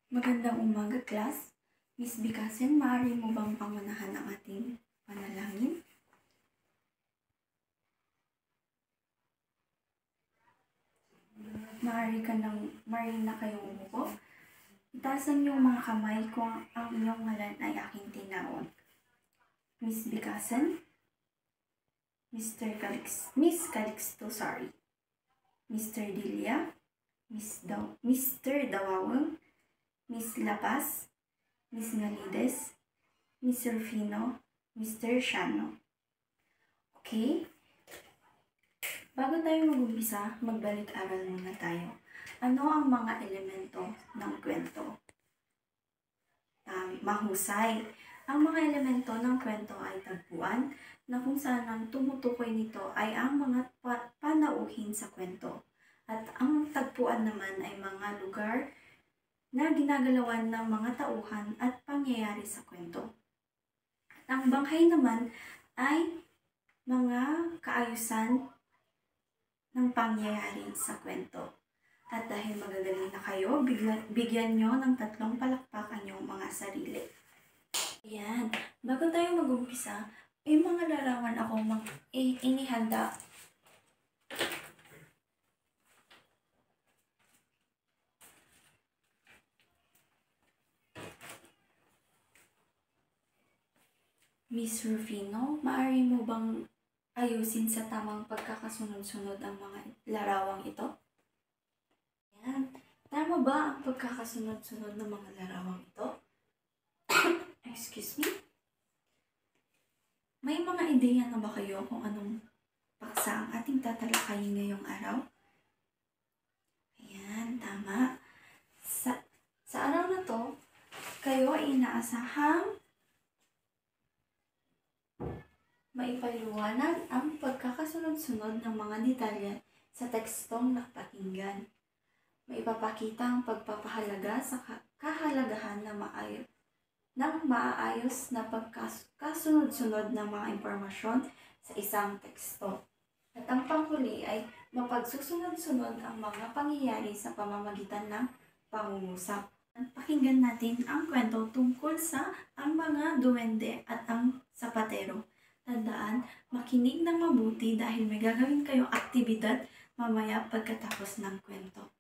Magandang umaga, class. Miss Bikasen, maaari mo bang pangunahan ang ating panalangin? Maaari na kayong umupo. Itasan niyo ang mga kamay kung ang inyong ngalan ay aking tinawag. Miss Bikasen, Miss Calixto, Mr. Dilia, Mr. Dawawang, Miss Lapas, Miss Ngalides, Miss Rufino, Mr. Shano. Okay? Bago tayo mag-umpisa, magbalik-aral muna tayo. Ano ang mga elemento ng kwento? Mahusay. Ang mga elemento ng kwento ay tagpuan na kung saan ang tumutukoy nito ay ang mga panauhin sa kwento. At ang tagpuan naman ay mga lugar na ginagalawan ng mga tauhan at pangyayari sa kwento. Ang banghay naman ay mga kaayusan ng pangyayari sa kwento. At dahil magagaling na kayo, bigyan nyo ng 3 palakpak ang inyong mga sarili. Ayan. Bago tayo mag-umpisa, may mga larawan akong inihanda. Miss Rufino, maaari mo bang ayusin sa tamang pagkakasunod-sunod ang mga larawang ito? Ayan. Tama ba ang pagkakasunod-sunod ng mga larawang ito? Excuse me? May mga ideya na ba kayo kung anong paksa ang ating tatalakayin ngayong araw? Ayan, tama. Sa araw na to, kayo ay inaasahang maipaliwanag ang pagkakasunod-sunod ng mga detalye sa tekstong nakapakinggan. Maipapakita ang pagpapahalaga sa kahalagahan ng maayos na pagkasunod-sunod ng mga impormasyon sa isang teksto. At ang panghuli ay mapagsusunod-sunod ang mga pangyayari sa pamamagitan ng pangungusap. Pakinggan natin ang kwento tungkol sa ang mga duwende at ang sapatero. Tandaan, makinig ng mabuti dahil may gagawin kayong aktibidad mamaya pagkatapos ng kwento.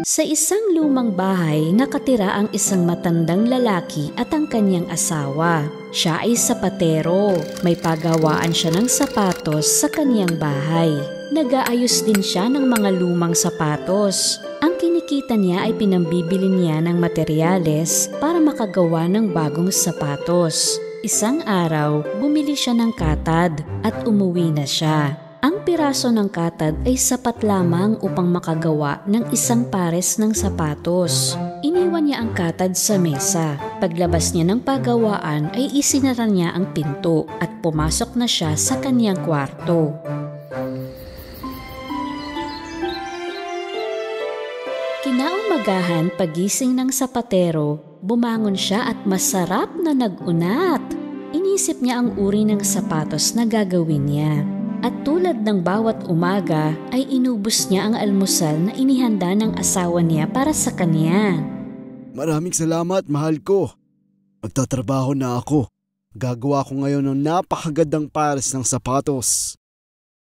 Sa isang lumang bahay, nakatira ang isang matandang lalaki at ang kanyang asawa. Siya ay sapatero. May pagawaan siya ng sapatos sa kanyang bahay. Nag-aayos din siya ng mga lumang sapatos. Ang kinikita niya ay pinambibili niya ng materyales para makagawa ng bagong sapatos. Isang araw, bumili siya ng katad at umuwi na siya. Ang piraso ng katad ay sapat lamang upang makagawa ng isang pares ng sapatos. Iniwan niya ang katad sa mesa. Paglabas niya ng pagawaan ay isinara niya ang pinto at pumasok na siya sa kanyang kwarto. Kinaumagahan, pagising ng sapatero, bumangon siya at masarap na nag-unat. Inisip niya ang uri ng sapatos na gagawin niya. At tulad ng bawat umaga ay inubos niya ang almusal na inihanda ng asawa niya para sa kanya. Maraming salamat, mahal ko. Magtatrabaho na ako. Gagawa ko ngayon ng napakagandang pares ng sapatos.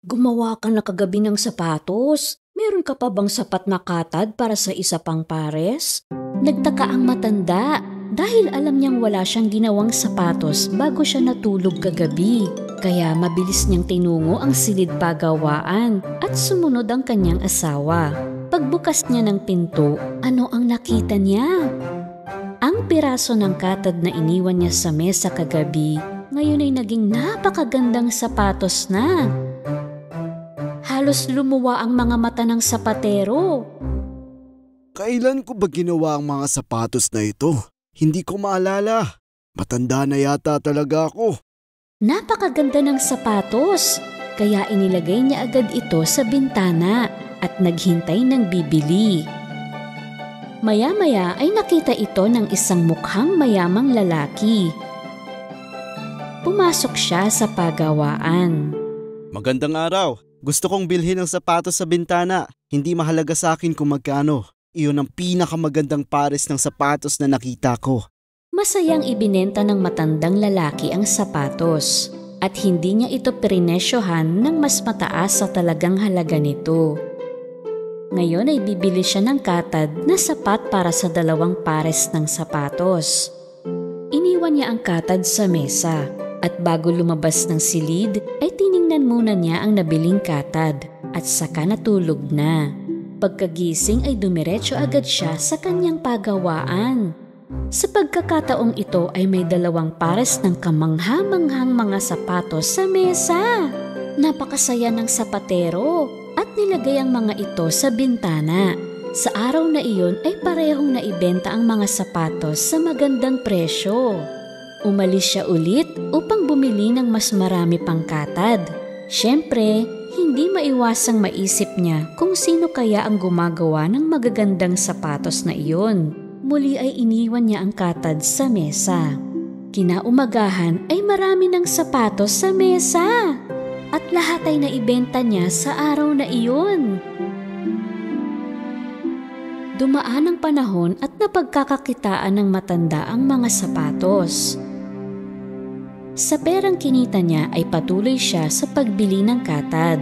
Gumawa ka na kagabi ng sapatos? Meron ka pa bang sapat na katad para sa isa pang pares? Nagtaka ang matanda dahil alam niyang wala siyang ginawang sapatos bago siya natulog kagabi. Kaya mabilis niyang tinungo ang silid pagawaan at sumunod ang kanyang asawa. Pagbukas niya ng pinto, ano ang nakita niya? Ang piraso ng katad na iniwan niya sa mesa kagabi, ngayon ay naging napakagandang sapatos na. Halos lumuwa ang mga mata ng sapatero. Kailan ko ba ginawa ang mga sapatos na ito? Hindi ko maalala. Matanda na yata talaga ako. Napakaganda ng sapatos, kaya inilagay niya agad ito sa bintana at naghintay ng bibili. Maya-maya ay nakita ito ng isang mukhang mayamang lalaki. Pumasok siya sa pagawaan. Magandang araw. Gusto kong bilhin ng sapatos sa bintana. Hindi mahalaga sa akin kung magkano. Iyon ang pinakamagandang pares ng sapatos na nakita ko. Masayang ibinenta ng matandang lalaki ang sapatos at hindi niya ito prinesyohan ng mas mataas sa talagang halaga nito. Ngayon ay bibili siya ng katad na sapat para sa 2 pares ng sapatos. Iniwan niya ang katad sa mesa at bago lumabas ng silid ay tiningnan muna niya ang nabiling katad at saka natulog na. Pagkagising ay dumiretso agad siya sa kanyang pagawaan. Sa pagkakataong ito ay may 2 pares ng kamangha-manghang mga sapatos sa mesa. Napakasaya ng sapatero at nilagay ang mga ito sa bintana. Sa araw na iyon ay parehong naibenta ang mga sapatos sa magandang presyo. Umalis siya ulit upang bumili ng mas marami pang katad. Siyempre, hindi maiwasang maisip niya kung sino kaya ang gumagawa ng magagandang sapatos na iyon. Muli ay iniwan niya ang katad sa mesa. Kinaumagahan ay marami ng sapatos sa mesa. At lahat ay naibenta niya sa araw na iyon. Dumaan ang panahon at napagkakakitaan ng matanda ang mga sapatos. Sa perang kinita niya ay patuloy siya sa pagbili ng katad.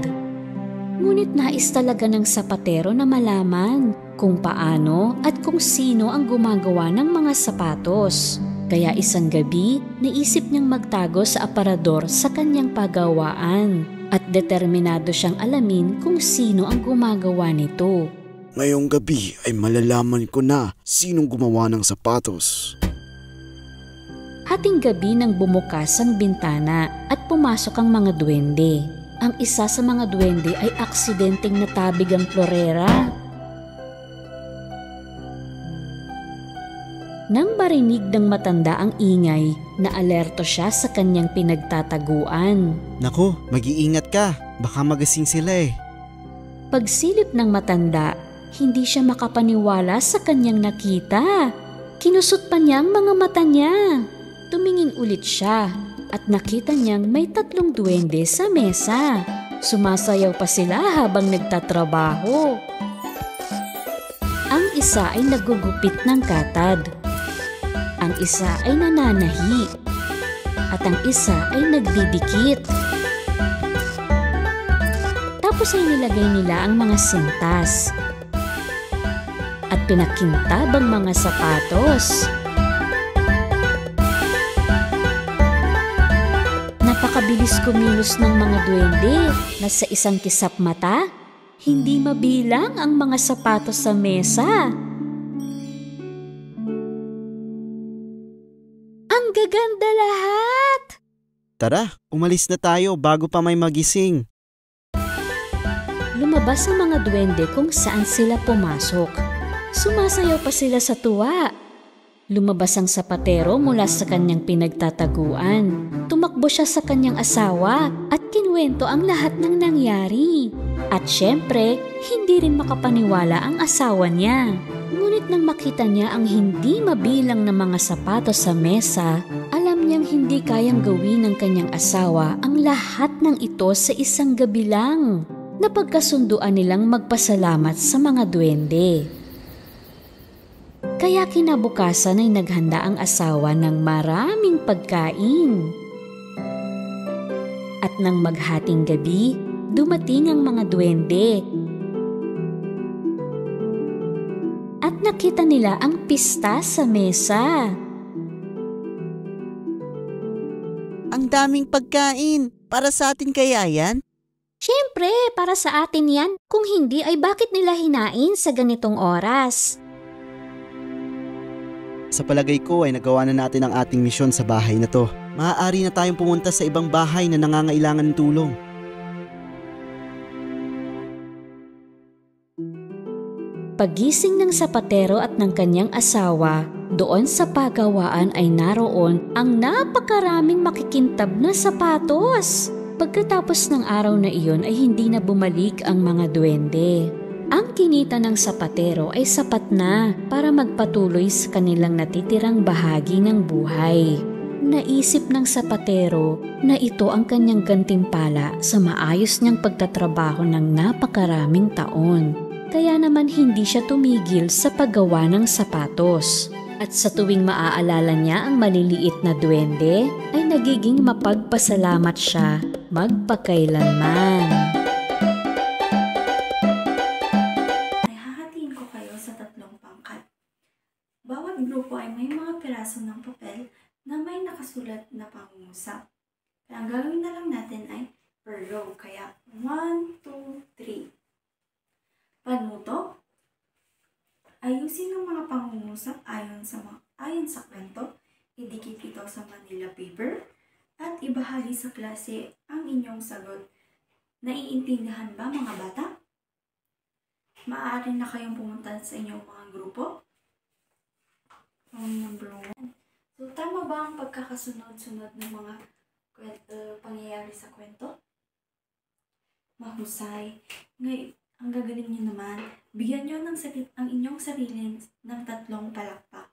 Ngunit nais talaga ng sapatero na malaman kung paano at kung sino ang gumagawa ng mga sapatos. Kaya isang gabi, naisip niyang magtago sa aparador sa kanyang pagawaan at determinado siyang alamin kung sino ang gumagawa nito. Ngayong gabi ay malalaman ko na sinong gumawa ng sapatos. Hating gabi nang bumukas ang bintana at pumasok ang mga duwende. Ang isa sa mga duwende ay aksidenteng natabig ang florera. Nang marinig ng matanda ang ingay, naalerto siya sa kanyang pinagtataguan. Naku, mag-iingat ka. Baka magasing sila eh. Pagsilip ng matanda, hindi siya makapaniwala sa kanyang nakita. Kinusot pa niya ang mga mata niya. Tumingin ulit siya at nakita niyang may 3 duwende sa mesa. Sumasayaw pa sila habang nagtatrabaho. Ang isa ay nagugupit ng katad. Ang isa ay nananahi. At ang isa ay nagdidikit. Tapos ay nilagay nila ang mga sintas. At pinakintab ang mga sapatos. Napakabilis kumilos ng mga duwende na sa isang kisap mata, hindi mabilang ang mga sapatos sa mesa. Ang gaganda lahat! Tara, umalis na tayo bago pa may magising. Lumabas ang mga duwende kung saan sila pumasok. Sumasayaw pa sila sa tuwa. Lumabas ang sapatero mula sa kanyang pinagtataguan. Tumakbo siya sa kanyang asawa at kinuwento ang lahat ng nangyari. At syempre, hindi rin makapaniwala ang asawa niya. Ngunit nang makita niya ang hindi mabilang na mga sapatos sa mesa, alam niyang hindi kayang gawin ng kanyang asawa ang lahat ng ito sa isang gabi lang. Napagkasunduan nilang magpasalamat sa mga duwende. Kaya kinabukasan ay naghanda ang asawa ng maraming pagkain. At nang maghating gabi, dumating ang mga duwende. At nakita nila ang pista sa mesa. Ang daming pagkain. Para sa atin kaya yan? Siyempre, para sa atin yan. Kung hindi ay bakit nila hinain sa ganitong oras? Sa palagay ko ay nagawa na natin ang ating misyon sa bahay na to. Maaari na tayong pumunta sa ibang bahay na nangangailangan ng tulong. Pagising ng sapatero at ng kanyang asawa, doon sa pagawaan ay naroon ang napakaraming makikintab na sapatos. Pagkatapos ng araw na iyon ay hindi na bumalik ang mga duwende. Ang kinita ng sapatero ay sapat na para magpatuloy sa kanilang natitirang bahagi ng buhay. naisip ng sapatero na ito ang kanyang gantimpala sa maayos niyang pagtatrabaho ng napakaraming taon. Kaya naman hindi siya tumigil sa paggawa ng sapatos. At sa tuwing maaalala niya ang maliliit na duwende, ay nagiging mapagpasalamat siya magpakailanman. Ay hahatiin ko kayo sa 3 pangkat. Bawat grupo ay may mga piraso ng papel na may nakasulat na pangungusap. Kaya ang gagawin na lang natin ay per row. Kaya 1, 2, 3. Panuto. Ayusin ang mga pangungusap ayon sa kwento. Idikit ito sa Manila paper at ibahagi sa klase ang inyong sagot. Naiintindihan ba mga bata? Maaari na kayong pumunta sa inyong mga grupo. Number 1. So, tama ba ang pagkakasunod-sunod ng mga pangyayari sa kwento? Mahusay. Ngayon, ang gagaling nyo naman, bigyan nyo ng ang inyong sarili ng 3 palakpak.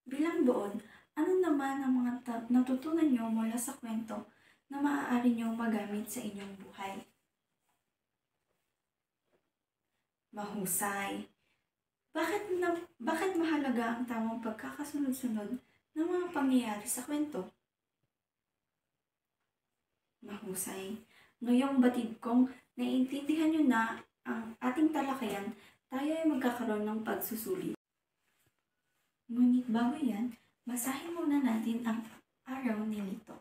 Bilang buod, ano naman ang mga natutunan nyo mula sa kwento na maaari nyo magamit sa inyong buhay? Mahusay. Bakit mahalaga ang tamang pagkakasunod-sunod ng mga pangyayari sa kwento? Mahusay. Ngayong batid kong naiintindihan nyo na ang ating talakayan, tayo ay magkakaroon ng pagsusulit. Ngunit bago yan, basahin muna natin ang araw ni Lito.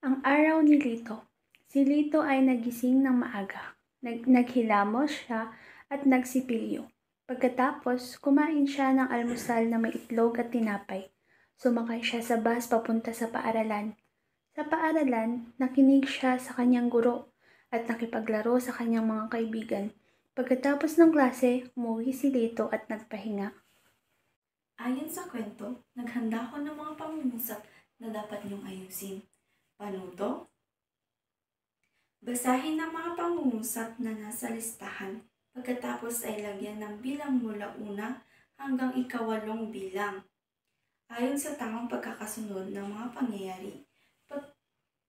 Ang araw ni Lito. Si Lito ay nagising ng maaga. Naghilamos siya at nagsipilyo. Pagkatapos, kumain siya ng almusal na may itlog at tinapay. Sumakay siya sa bus papunta sa paaralan. Sa paaralan, nakinig siya sa kanyang guro at nakipaglaro sa kanyang mga kaibigan. Pagkatapos ng klase, umuwi si Lito at nagpahinga. Ayon sa kwento, naghanda ako ng mga pangungusap na dapat niyong ayusin. Panuto? Basahin ang mga pangungusap na nasa listahan. Pagkatapos ay lagyan ng bilang mula 1 hanggang 8 bilang. Ayon sa tamang pagkakasunod ng mga pangyayari.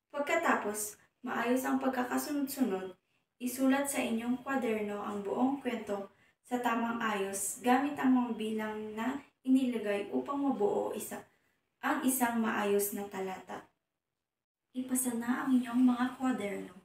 Pagkatapos, maayos ang pagkakasunod-sunod, isulat sa inyong kwaderno ang buong kwento sa tamang ayos gamit ang mga bilang na inilagay upang mabuo ang isang maayos na talata. Ipasa na ang inyong mga kwaderno.